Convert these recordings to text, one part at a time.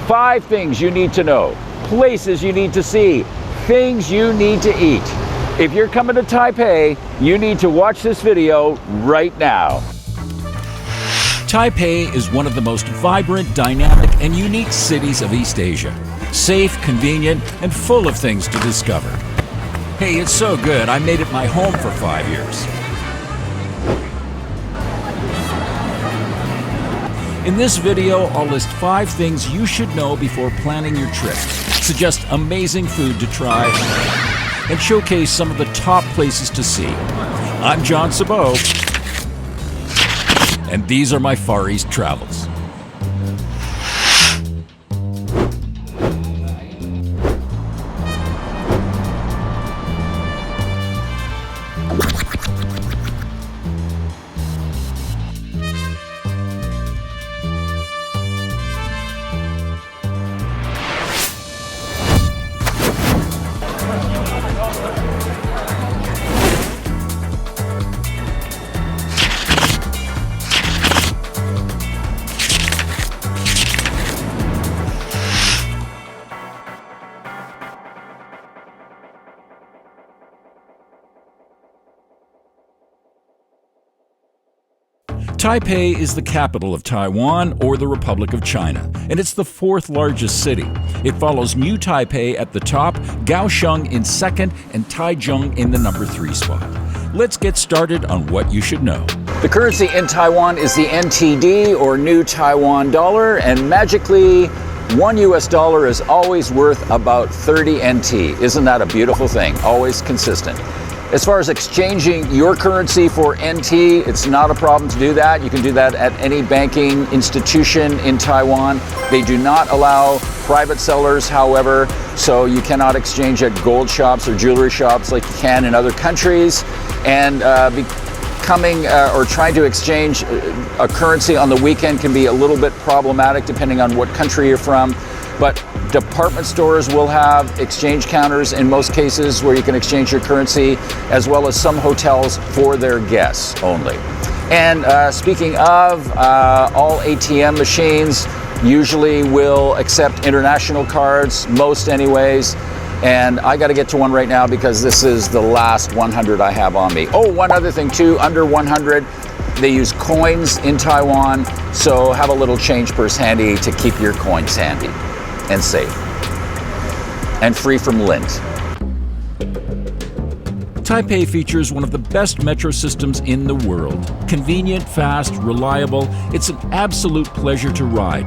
5 things you need to know, places you need to see, things you need to eat. If you're coming to Taipei, you need to watch this video right now. Taipei is one of the most vibrant, dynamic, and unique cities of East Asia. Safe, convenient, and full of things to discover. Hey, it's so good, I made it my home for 5 years. In this video, I'll list 5 things you should know before planning your trip, suggest amazing food to try, and showcase some of the top places to see. I'm John Sabot, and these are my Far East travels. Taipei is the capital of Taiwan, or the Republic of China, and it's the 4th largest city. It follows New Taipei at the top, Kaohsiung in 2nd, and Taichung in the number 3 spot. Let's get started on what you should know. The currency in Taiwan is the NTD, or New Taiwan Dollar, and magically, $1 US is always worth about 30 NT. Isn't that a beautiful thing? Always consistent. As far as exchanging your currency for NT, it's not a problem to do that. You can do that at any banking institution in Taiwan. They do not allow private sellers, however, so you cannot exchange at gold shops or jewelry shops like you can in other countries. And or trying to exchange a currency on the weekend can be a little bit problematic depending on what country you're from. But department stores will have exchange counters in most cases where you can exchange your currency, as well as some hotels for their guests only. And speaking of, all ATM machines usually will accept international cards, most anyways. And I got to get to one right now because this is the last 100 I have on me. Oh, one other thing too, under 100, they use coins in Taiwan, so have a little change purse handy to keep your coins handy and safe and free from lint. Taipei features one of the best metro systems in the world. Convenient, fast, reliable, it's an absolute pleasure to ride.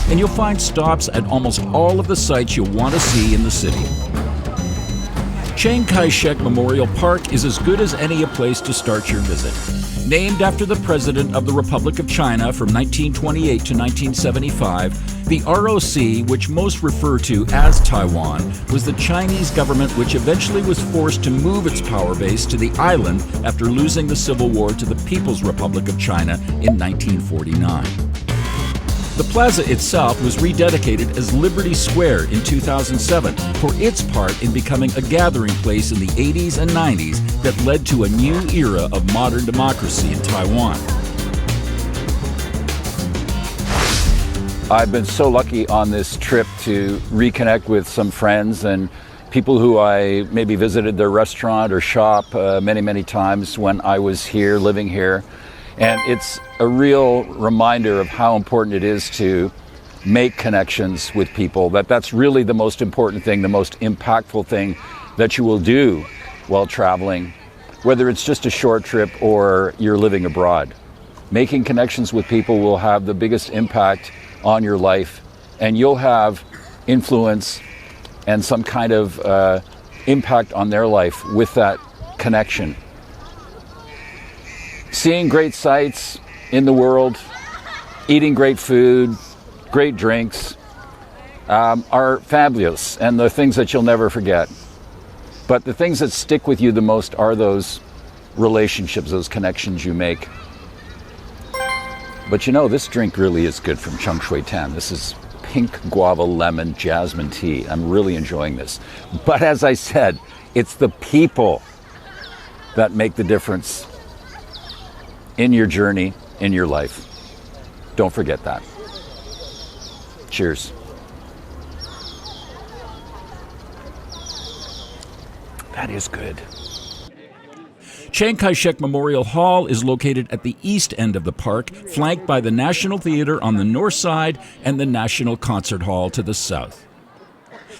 And you'll find stops at almost all of the sites you'll want to see in the city. Chiang Kai-shek Memorial Park is as good as any a place to start your visit. Named after the President of the Republic of China from 1928 to 1975, the ROC, which most refer to as Taiwan, was the Chinese government which eventually was forced to move its power base to the island after losing the Civil War to the People's Republic of China in 1949. The plaza itself was rededicated as Liberty Square in 2007 for its part in becoming a gathering place in the 80s and 90s that led to a new era of modern democracy in Taiwan. I've been so lucky on this trip to reconnect with some friends and people who I maybe visited their restaurant or shop many times when I was here, living here. And it's a real reminder of how important it is to make connections with people, that's really the most important thing, the most impactful thing that you will do while traveling, whether it's just a short trip or you're living abroad. Making connections with people will have the biggest impact on your life, and you'll have influence and some kind of impact on their life with that connection. Seeing great sights in the world, eating great food, great drinks are fabulous, and the things that you'll never forget. But the things that stick with you the most are those relationships, those connections you make. But you know, this drink really is good from Chung Shui Tan. This is pink guava lemon jasmine tea. I'm really enjoying this. But as I said, it's the people that make the difference in your journey, in your life. Don't forget that. Cheers. That is good. Chiang Kai-shek Memorial Hall is located at the east end of the park, flanked by the National Theatre on the north side and the National Concert Hall to the south.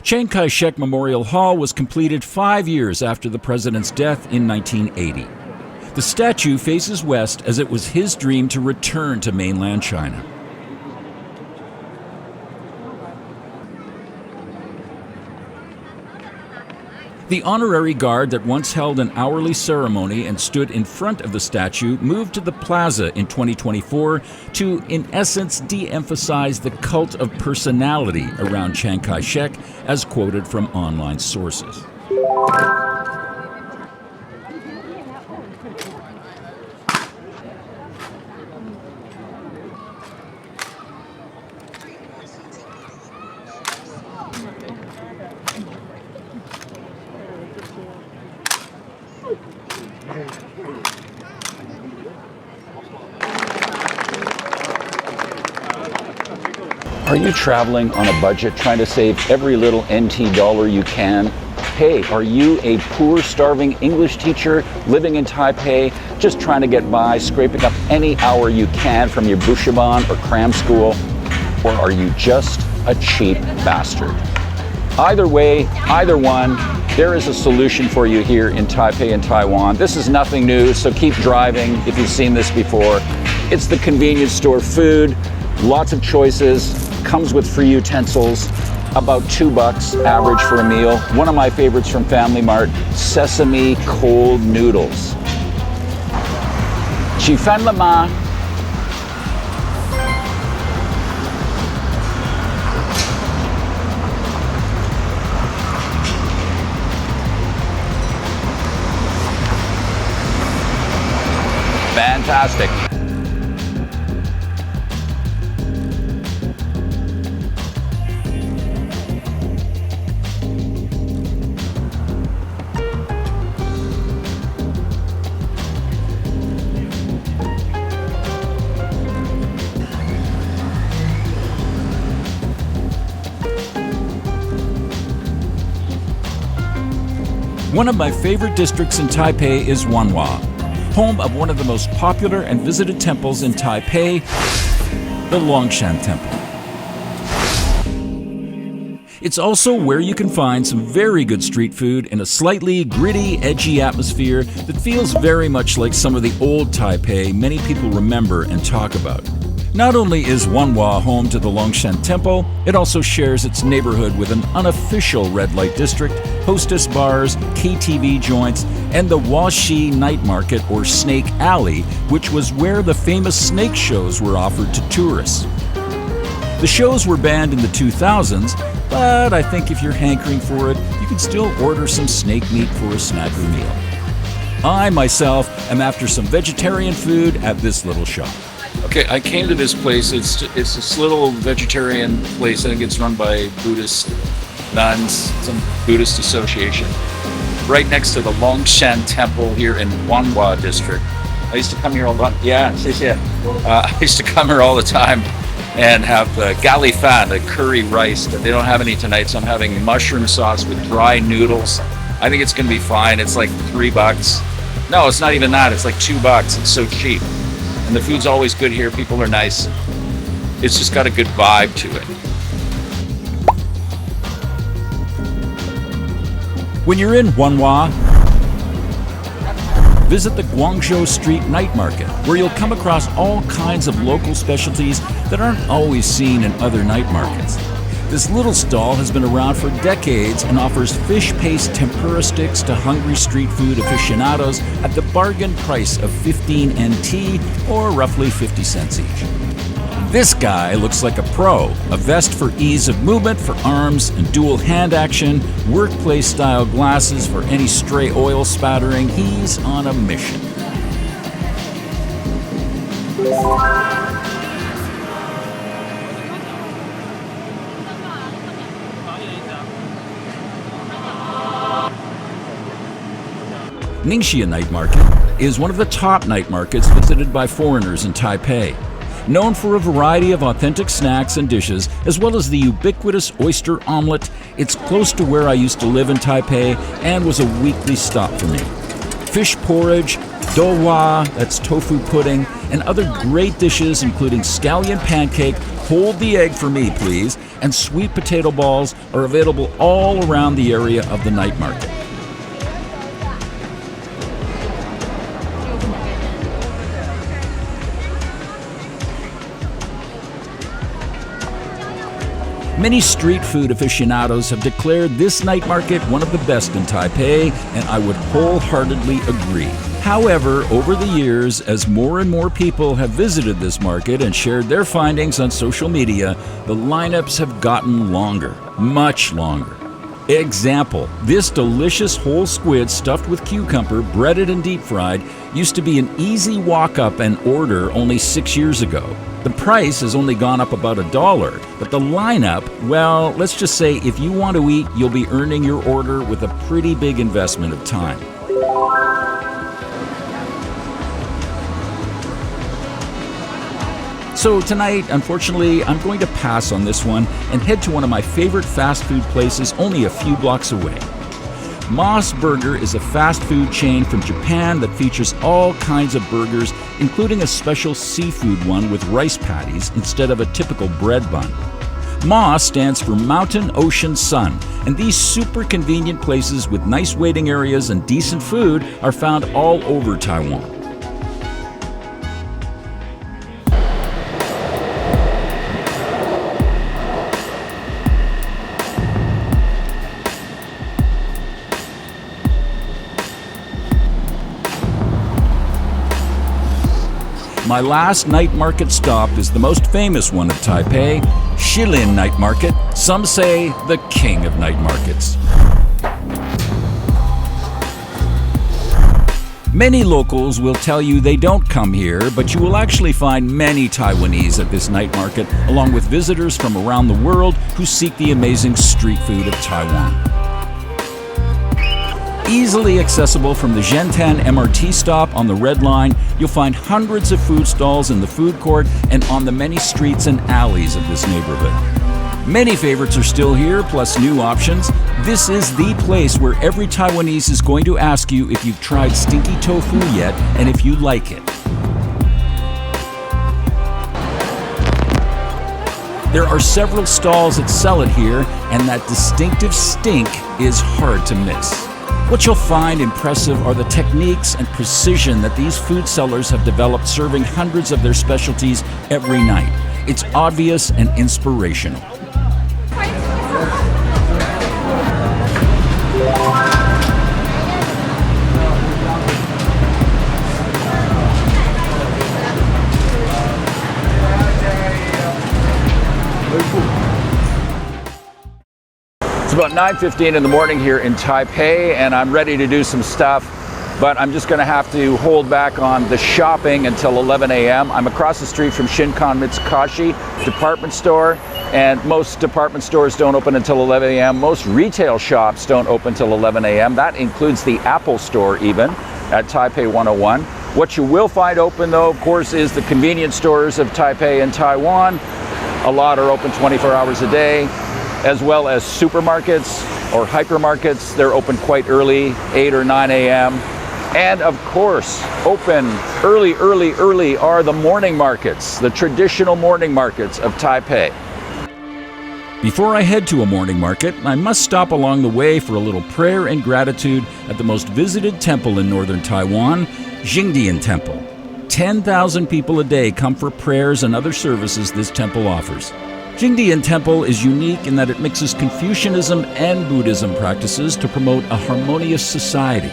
Chiang Kai-shek Memorial Hall was completed 5 years after the president's death in 1980. The statue faces west as it was his dream to return to mainland China. The honorary guard that once held an hourly ceremony and stood in front of the statue moved to the plaza in 2024 to, in essence, de-emphasize the cult of personality around Chiang Kai-shek, as quoted from online sources. Are you traveling on a budget, trying to save every little NT dollar you can? Hey, are you a poor, starving English teacher living in Taipei, just trying to get by, scraping up any hour you can from your bushiban or cram school? Or are you just a cheap bastard? Either way, either one, there is a solution for you here in Taipei and Taiwan. This is nothing new, so keep driving if you've seen this before. It's the convenience store food, lots of choices, comes with free utensils, about $2 average for a meal. One of my favorites from Family Mart, sesame cold noodles. Jiufen le ma. Fantastic. One of my favorite districts in Taipei is Wanhua, home of one of the most popular and visited temples in Taipei, the Songshan Temple. It's also where you can find some very good street food in a slightly gritty, edgy atmosphere that feels very much like some of the old Taipei many people remember and talk about. Not only is Wanhua home to the Songshan Temple, it also shares its neighborhood with an unofficial red light district, hostess bars, KTV joints, and the Raohe Night Market or Snake Alley, which was where the famous snake shows were offered to tourists. The shows were banned in the 2000s, but I think if you're hankering for it, you can still order some snake meat for a snacker meal. I, myself, am after some vegetarian food at this little shop. Okay, I came to this place. It's this little vegetarian place. I think it's run by Buddhist nuns, some Buddhist association. Right next to the Songshan Temple here in Wanhua District. I used to come here all the time. Yeah, I used to come here all the time and have the gali fan, the curry rice. They don't have any tonight, so I'm having mushroom sauce with dry noodles. I think it's going to be fine. It's like $3. No, it's not even that. It's like $2. It's so cheap. And the food's always good here. People are nice. It's just got a good vibe to it. When you're in Wanhua, visit the Guangzhou Street Night Market, where you'll come across all kinds of local specialties that aren't always seen in other night markets. This little stall has been around for decades and offers fish paste tempura sticks to hungry street food aficionados at the bargain price of 15 NT, or roughly 50 cents each. This guy looks like a pro, a vest for ease of movement for arms and dual hand action, workplace style glasses for any stray oil spattering. He's on a mission. Ningxia Night Market is one of the top night markets visited by foreigners in Taipei. Known for a variety of authentic snacks and dishes, as well as the ubiquitous oyster omelet, it's close to where I used to live in Taipei and was a weekly stop for me. Fish porridge, Dihua, that's tofu pudding, and other great dishes including scallion pancake, hold the egg for me please, and sweet potato balls are available all around the area of the night market. Many street food aficionados have declared this night market one of the best in Taipei, and I would wholeheartedly agree. However, over the years, as more and more people have visited this market and shared their findings on social media, the lineups have gotten longer, much longer. Example, this delicious whole squid stuffed with cucumber, breaded and deep fried, used to be an easy walk up and order only 6 years ago. The price has only gone up about $1, but the lineup, well, let's just say if you want to eat, you'll be earning your order with a pretty big investment of time. So tonight, unfortunately, I'm going to pass on this one and head to one of my favorite fast food places only a few blocks away. Moss Burger is a fast food chain from Japan that features all kinds of burgers, including a special seafood one with rice patties instead of a typical bread bun. Moss stands for Mountain Ocean Sun, and these super convenient places with nice waiting areas and decent food are found all over Taiwan. My last night market stop is the most famous one of Taipei, Shilin Night Market, some say the king of night markets. Many locals will tell you they don't come here, but you will actually find many Taiwanese at this night market, along with visitors from around the world who seek the amazing street food of Taiwan. Easily accessible from the Zhengtan MRT stop on the Red Line, you'll find hundreds of food stalls in the food court and on the many streets and alleys of this neighborhood. Many favorites are still here, plus new options. This is the place where every Taiwanese is going to ask you if you've tried stinky tofu yet and if you like it. There are several stalls that sell it here, and that distinctive stink is hard to miss. What you'll find impressive are the techniques and precision that these food sellers have developed serving hundreds of their specialties every night. It's obvious and inspirational. It's about 9:15 in the morning here in Taipei, and I'm ready to do some stuff, but I'm just going to have to hold back on the shopping until 11 a.m. I'm across the street from Shinkan Mitsukashi department store, and most department stores don't open until 11 a.m. Most retail shops don't open until 11 a.m. That includes the Apple store even at Taipei 101. What you will find open, though, of course, is the convenience stores of Taipei and Taiwan. A lot are open 24 hours a day, as well as supermarkets or hypermarkets. They're open quite early, 8 or 9 a.m. And of course, open early are the morning markets, the traditional morning markets of Taipei. Before I head to a morning market, I must stop along the way for a little prayer and gratitude at the most visited temple in northern Taiwan, Ximending Temple. 10,000 people a day come for prayers and other services this temple offers. Ximending Temple is unique in that it mixes Confucianism and Buddhism practices to promote a harmonious society.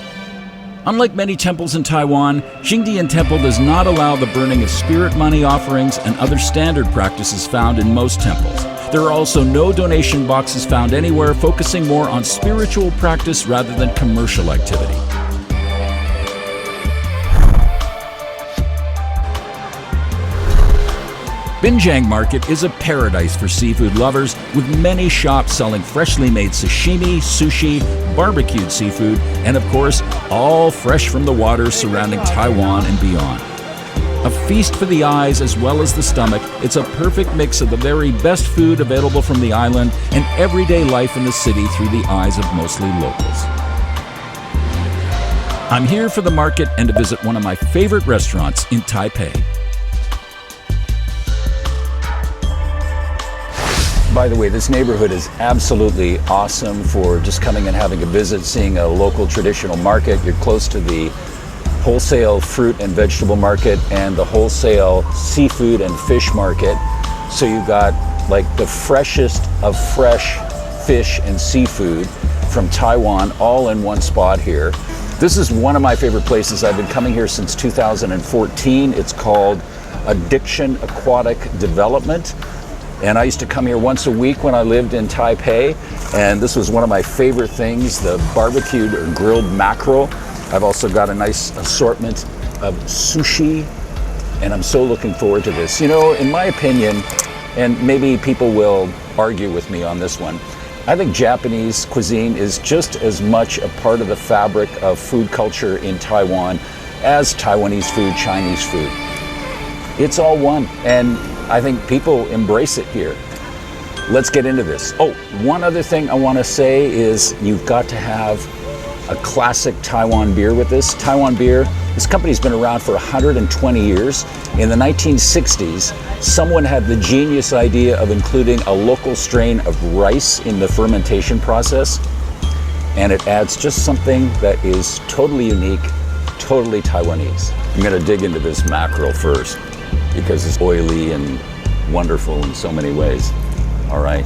Unlike many temples in Taiwan, Ximending Temple does not allow the burning of spirit money offerings and other standard practices found in most temples. There are also no donation boxes found anywhere, focusing more on spiritual practice rather than commercial activity. Binjang Market is a paradise for seafood lovers, with many shops selling freshly made sashimi, sushi, barbecued seafood, and of course, all fresh from the waters surrounding Taiwan and beyond. A feast for the eyes as well as the stomach, it's a perfect mix of the very best food available from the island and everyday life in the city through the eyes of mostly locals. I'm here for the market and to visit one of my favorite restaurants in Taipei. By the way, this neighborhood is absolutely awesome for just coming and having a visit, seeing a local traditional market. You're close to the wholesale fruit and vegetable market and the wholesale seafood and fish market. So you've got like the freshest of fresh fish and seafood from Taiwan all in one spot here. This is one of my favorite places. I've been coming here since 2014. It's called Addiction Aquatic Development. And I used to come here once a week when I lived in Taipei, and this was one of my favorite things, the barbecued or grilled mackerel. I've also got a nice assortment of sushi, and I'm so looking forward to this. You know, in my opinion, and maybe people will argue with me on this one, I think Japanese cuisine is just as much a part of the fabric of food culture in Taiwan as Taiwanese food, Chinese food. It's all one, and I think people embrace it here. Let's get into this. Oh, one other thing I want to say is you've got to have a classic Taiwan beer with this. Taiwan beer, this company's been around for 120 years. In the 1960s, someone had the genius idea of including a local strain of rice in the fermentation process, and it adds just something that is totally unique, totally Taiwanese. I'm gonna dig into this mackerel first, because it's oily and wonderful in so many ways. All right.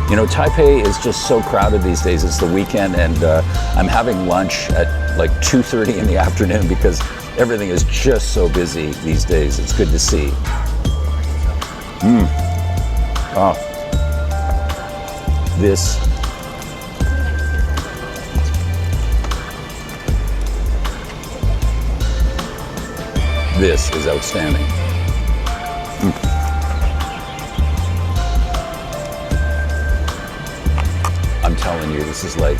You know, Taipei is just so crowded these days. It's the weekend, and I'm having lunch at like 2:30 in the afternoon because everything is just so busy these days. It's good to see. Oh. This. This is outstanding. I'm telling you, this is like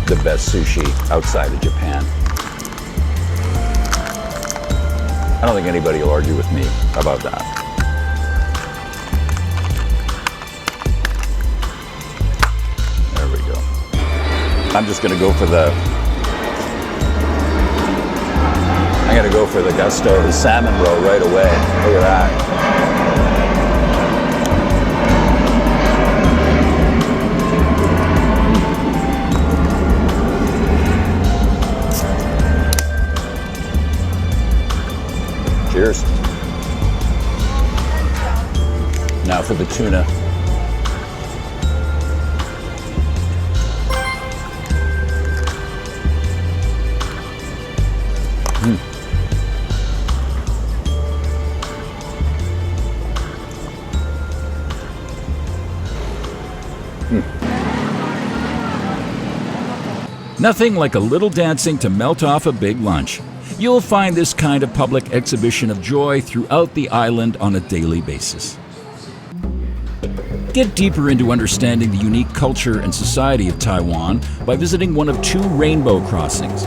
the best sushi outside of Japan. I don't think anybody will argue with me about that. There we go. I'm just gonna go for the gusto, the salmon roe right away. Look at that. Cheers. Now for the tuna. Nothing like a little dancing to melt off a big lunch. You'll find this kind of public exhibition of joy throughout the island on a daily basis. Get deeper into understanding the unique culture and society of Taiwan by visiting one of two rainbow crossings.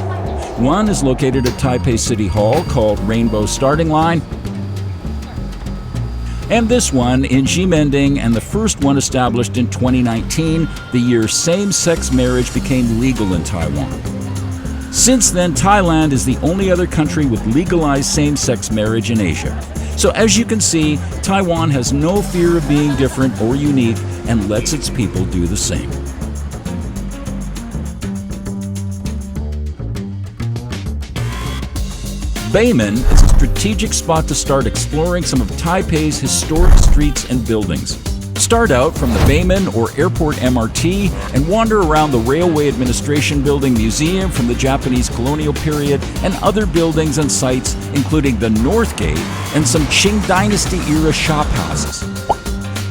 One is located at Taipei City Hall called Rainbow Starting Line, and this one in Ximending, and the first one established in 2019, the year same-sex marriage became legal in Taiwan. Since then, Thailand is the only other country with legalized same-sex marriage in Asia. So as you can see, Taiwan has no fear of being different or unique and lets its people do the same. Beiman is a strategic spot to start exploring some of Taipei's historic streets and buildings. Start out from the Beiman or Airport MRT and wander around the Railway Administration Building Museum from the Japanese colonial period and other buildings and sites, including the North Gate and some Qing Dynasty-era shop houses.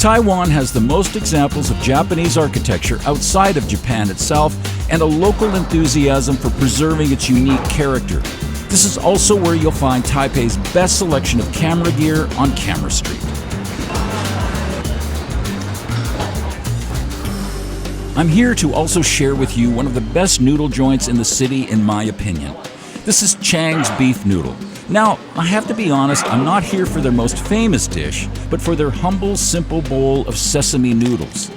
Taiwan has the most examples of Japanese architecture outside of Japan itself and a local enthusiasm for preserving its unique character. This is also where you'll find Taipei's best selection of camera gear on Camera Street. I'm here to also share with you one of the best noodle joints in the city, in my opinion. This is Chiang's beef noodle. Now, I have to be honest, I'm not here for their most famous dish, but for their humble, simple bowl of sesame noodles.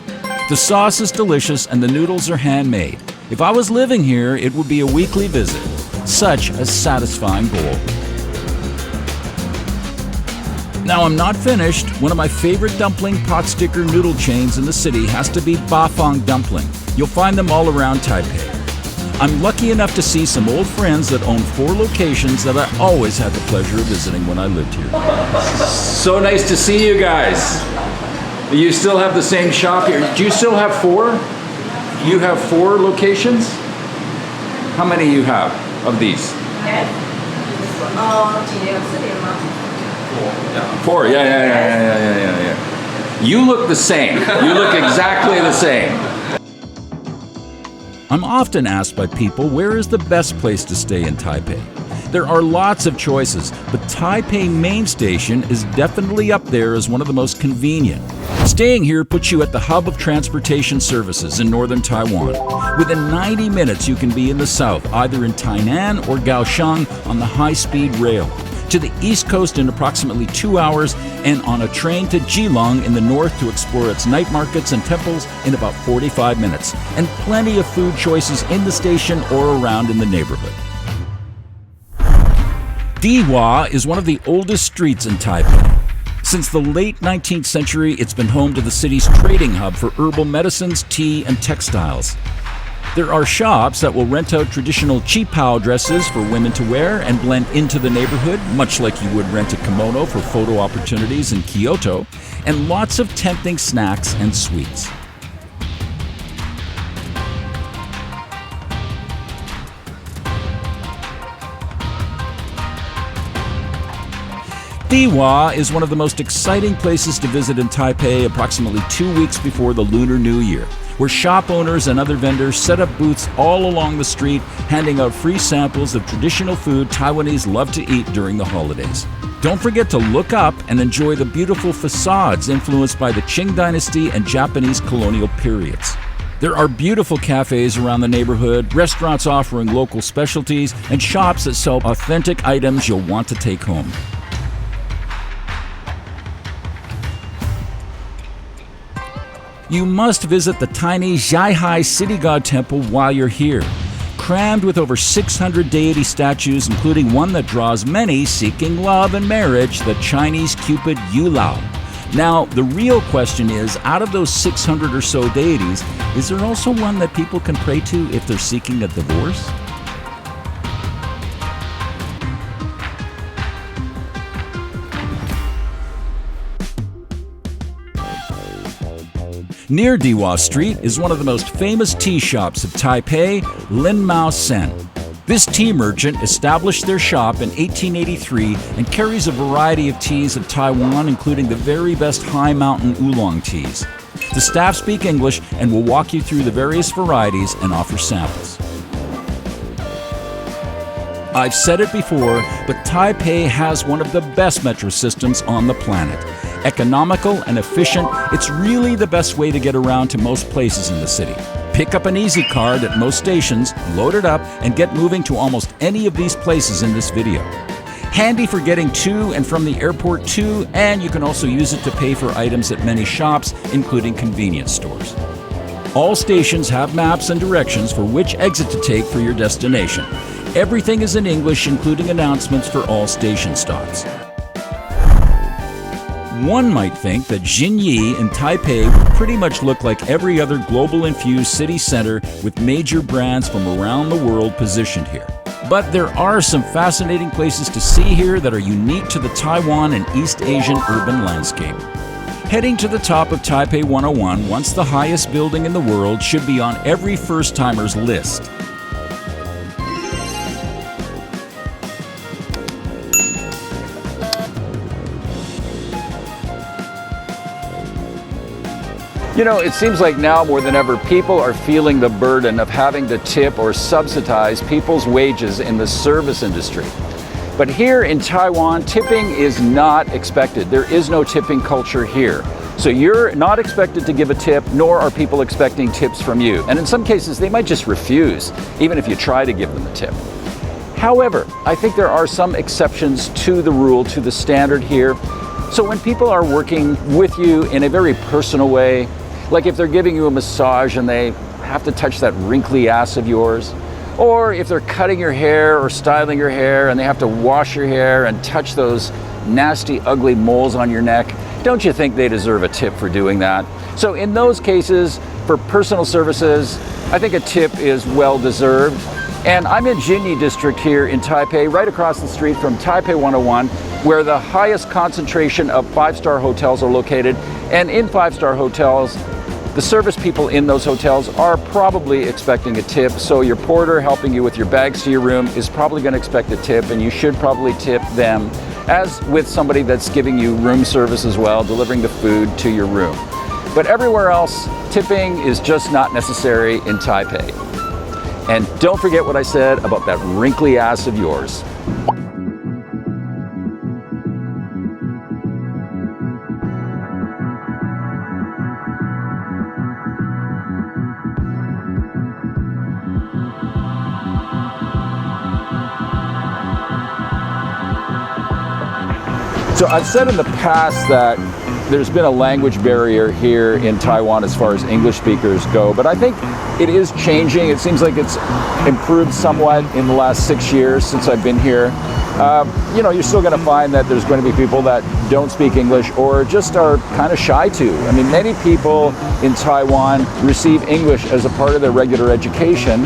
The sauce is delicious and the noodles are handmade. If I was living here, it would be a weekly visit. Such a satisfying bowl. Now, I'm not finished. One of my favorite dumpling pot sticker noodle chains in the city has to be Bafang Dumpling. You'll find them all around Taipei. I'm lucky enough to see some old friends that own 4 locations that I always had the pleasure of visiting when I lived here. So nice to see you guys. You still have the same shop here. Do you still have 4? You have 4 locations? How many you have of these? 4, yeah. You look the same. You look exactly the same. I'm often asked by people where is the best place to stay in Taipei. There are lots of choices, but Taipei Main Station is definitely up there as one of the most convenient. Staying here puts you at the hub of transportation services in northern Taiwan. Within 90 minutes you can be in the south, either in Tainan or Kaohsiung on the high-speed rail. To the east coast in approximately 2 hours, and on a train to Jiufen in the north to explore its night markets and temples in about 45 minutes, and plenty of food choices in the station or around in the neighborhood. Dihua is one of the oldest streets in Taipei. Since the late 19th century, it's been home to the city's trading hub for herbal medicines, tea, and textiles. There are shops that will rent out traditional qipao dresses for women to wear and blend into the neighborhood, much like you would rent a kimono for photo opportunities in Kyoto, and lots of tempting snacks and sweets. Dihua is one of the most exciting places to visit in Taipei approximately 2 weeks before the Lunar New Year, where shop owners and other vendors set up booths all along the street, handing out free samples of traditional food Taiwanese love to eat during the holidays. Don't forget to look up and enjoy the beautiful facades influenced by the Qing dynasty and Japanese colonial periods. There are beautiful cafes around the neighborhood, restaurants offering local specialties, and shops that sell authentic items you'll want to take home. You must visit the tiny Zhaihai City God Temple while you're here. Crammed with over 600 deity statues, including one that draws many seeking love and marriage, the Chinese Cupid Yulao. Now, the real question is, out of those 600 or so deities, is there also one that people can pray to if they're seeking a divorce? Near Dihua Street is one of the most famous tea shops of Taipei, Lin Mao Sen. This tea merchant established their shop in 1883 and carries a variety of teas of Taiwan, including the very best high mountain oolong teas. The staff speak English and will walk you through the various varieties and offer samples. I've said it before, but Taipei has one of the best metro systems on the planet. Economical and efficient, it's really the best way to get around to most places in the city. Pick up an Easy Card at most stations, load it up, and get moving to almost any of these places in this video. Handy for getting to and from the airport too, and you can also use it to pay for items at many shops, including convenience stores. All stations have maps and directions for which exit to take for your destination. Everything is in English, including announcements for all station stops. One might think that Jinyi in Taipei would pretty much look like every other global-infused city center with major brands from around the world positioned here. But there are some fascinating places to see here that are unique to the Taiwan and East Asian urban landscape. Heading to the top of Taipei 101, once the highest building in the world, should be on every first-timer's list. You know, it seems like now more than ever, people are feeling the burden of having to tip or subsidize people's wages in the service industry. But here in Taiwan, tipping is not expected. There is no tipping culture here. So you're not expected to give a tip, nor are people expecting tips from you. And in some cases, they might just refuse, even if you try to give them a tip. However, I think there are some exceptions to the rule, to the standard here. So when people are working with you in a very personal way, like if they're giving you a massage and they have to touch that wrinkly ass of yours, or if they're cutting your hair or styling your hair and they have to wash your hair and touch those nasty, ugly moles on your neck, don't you think they deserve a tip for doing that? So in those cases, for personal services, I think a tip is well deserved. And I'm in Ximending District here in Taipei, right across the street from Taipei 101, where the highest concentration of five-star hotels are located. And in five-star hotels, the service people in those hotels are probably expecting a tip. So your porter helping you with your bags to your room is probably going to expect a tip, and you should probably tip them, as with somebody that's giving you room service as well, delivering the food to your room. But everywhere else, tipping is just not necessary in Taipei. And don't forget what I said about that wrinkly ass of yours. So I've said in the past that there's been a language barrier here in Taiwan as far as English speakers go, but I think it is changing. It seems like it's improved somewhat in the last 6 years since I've been here. You know, you're still going to find that there's going to be people that don't speak English or just are kind of shy to. I mean, many people in Taiwan receive English as a part of their regular education,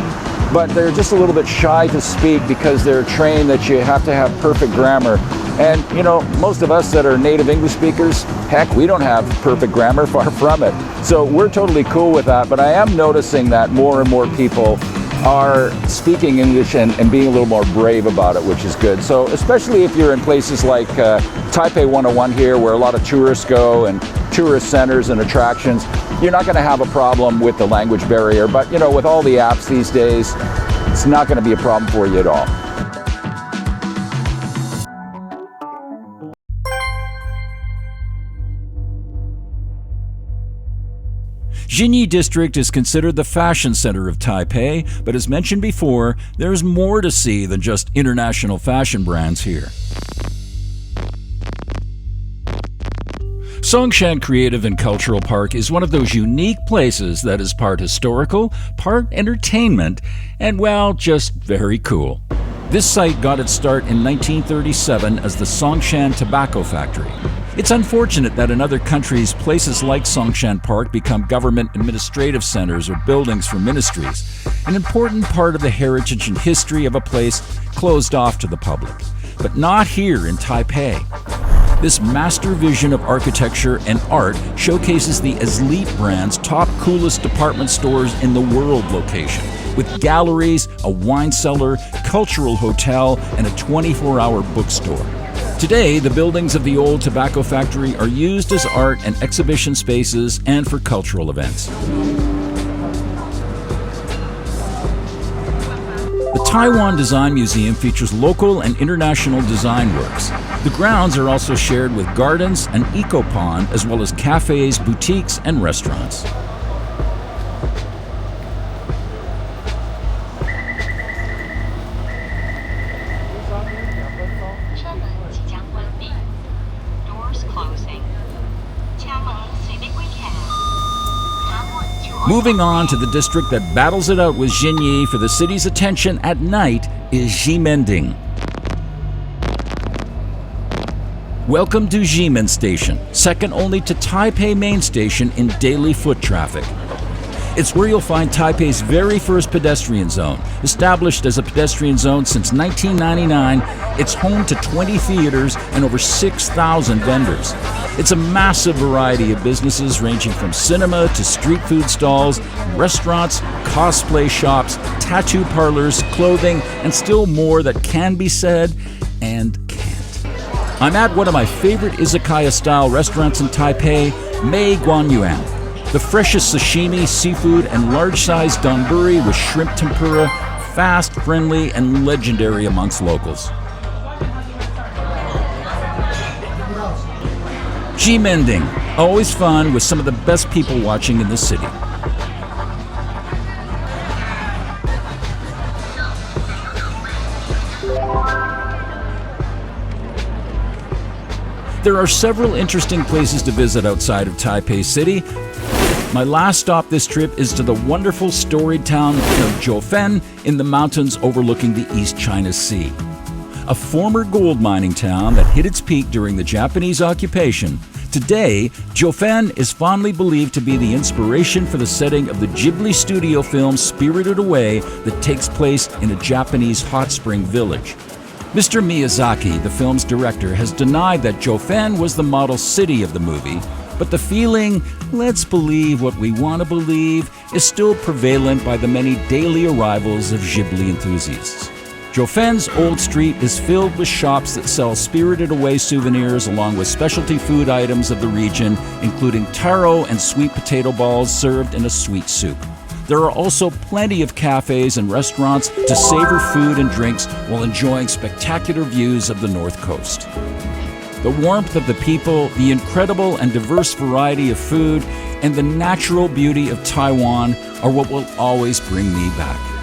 but they're just a little bit shy to speak because they're trained that you have to have perfect grammar. And, you know, most of us that are native English speakers, heck, we don't have perfect grammar, far from it. So we're totally cool with that, but I am noticing that more and more people are speaking English and being a little more brave about it, which is good. So especially if you're in places like Taipei 101 here, where a lot of tourists go, and tourist centers and attractions, you're not going to have a problem with the language barrier. But, you know, with all the apps these days, it's not going to be a problem for you at all. Ximending District is considered the fashion center of Taipei, but as mentioned before, there's more to see than just international fashion brands here. Songshan Creative and Cultural Park is one of those unique places that is part historical, part entertainment, and, well, just very cool. This site got its start in 1937 as the Songshan Tobacco Factory. It's unfortunate that in other countries, places like Songshan Park become government administrative centers or buildings for ministries, an important part of the heritage and history of a place closed off to the public. But not here in Taipei. This master vision of architecture and art showcases the Elite brand's top coolest department stores in the world location, with galleries, a wine cellar, cultural hotel, and a 24-hour bookstore. Today, the buildings of the old tobacco factory are used as art and exhibition spaces and for cultural events. The Taiwan Design Museum features local and international design works. The grounds are also shared with gardens, an eco-pond, as well as cafes, boutiques, and restaurants. Moving on to the district that battles it out with Ximending for the city's attention at night is Ximending. Welcome to Ximen Station, second only to Taipei Main Station in daily foot traffic. It's where you'll find Taipei's very first pedestrian zone. Established as a pedestrian zone since 1999, it's home to 20 theaters and over 6,000 vendors. It's a massive variety of businesses ranging from cinema to street food stalls, restaurants, cosplay shops, tattoo parlors, clothing, and still more that can be said and can't. I'm at one of my favorite izakaya-style restaurants in Taipei, Mei Guanyuan. The freshest sashimi, seafood, and large-sized donburi with shrimp tempura, fast, friendly, and legendary amongst locals. Ximending, always fun with some of the best people watching in the city. There are several interesting places to visit outside of Taipei City. My last stop this trip is to the wonderful storied town of Jiufen in the mountains overlooking the East China Sea. A former gold mining town that hit its peak during the Japanese occupation, today, Jiufen is fondly believed to be the inspiration for the setting of the Ghibli studio film Spirited Away that takes place in a Japanese hot spring village. Mr. Miyazaki, the film's director, has denied that Jiufen was the model city of the movie, but the feeling, let's believe what we want to believe, is still prevalent by the many daily arrivals of Ghibli enthusiasts. Jiufen's Old Street is filled with shops that sell Spirited Away souvenirs along with specialty food items of the region, including taro and sweet potato balls served in a sweet soup. There are also plenty of cafes and restaurants to savor food and drinks while enjoying spectacular views of the North Coast. The warmth of the people, the incredible and diverse variety of food, and the natural beauty of Taiwan are what will always bring me back.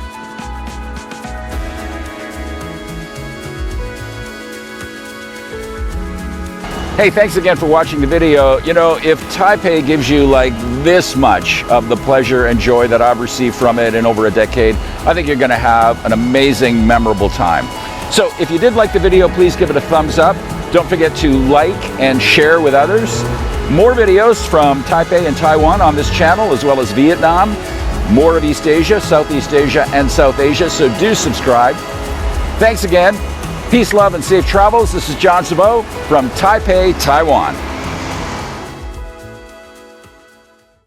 Hey, thanks again for watching the video. You know, if Taipei gives you like this much of the pleasure and joy that I've received from it in over a decade, I think you're going to have an amazing, memorable time. So if you did like the video, please give it a thumbs up. Don't forget to like and share with others. More videos from Taipei and Taiwan on this channel, as well as Vietnam, more of East Asia, Southeast Asia, and South Asia, so do subscribe. Thanks again. Peace, love, and safe travels. This is John Savo from Taipei, Taiwan.